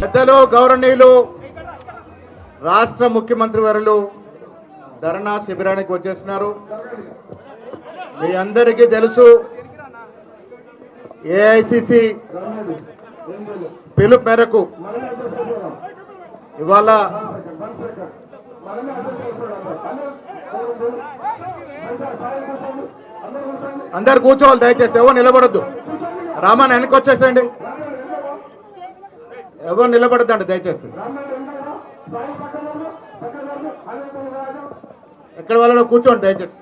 పెద్దలు గౌరవనీయులు రాష్ట్ర ముఖ్యమంత్రి వర్యులు ధర్నా శిబిరానికి వచ్చేస్తున్నారు. మీ అందరికీ తెలుసు ఏఐసిసి పిలుపు మేరకు ఇవాళ అందరు కూర్చోవాలి, దయచేసి ఎవరు నిలబడద్దు. రామాన్ వెనక్కి వచ్చేసండి, ఎవరు నిలబడద్దండి దయచేసి. ఎక్కడ వాళ్ళలో కూర్చోండి దయచేసి.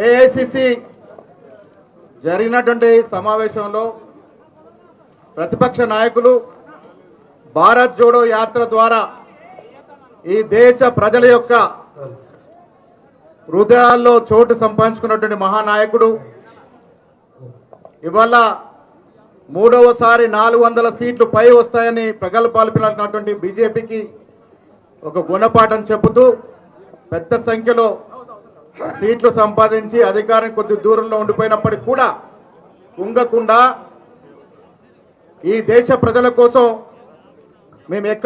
ఏఐసిసి జరిగినటువంటి సమావేశంలో ప్రతిపక్ష నాయకులు భారత్ జోడో యాత్ర ద్వారా ఈ దేశ ప్రజల యొక్క హృదయాల్లో చోటు సంపాదించుకున్నటువంటి మహానాయకుడు ఇవాళ మూడవసారి 400 సీట్లు పై వస్తాయని ప్రగల్భాలు పిలిచినటువంటి బీజేపీకి ఒక గుణపాఠం చెబుతూ పెద్ద సంఖ్యలో సీట్లు సంపాదించి అధికారం కొద్ది దూరంలో ఉండిపోయినప్పటికీ కూడా కుంగకుండా ఈ దేశ ప్రజల కోసం మేము ఎక్కడ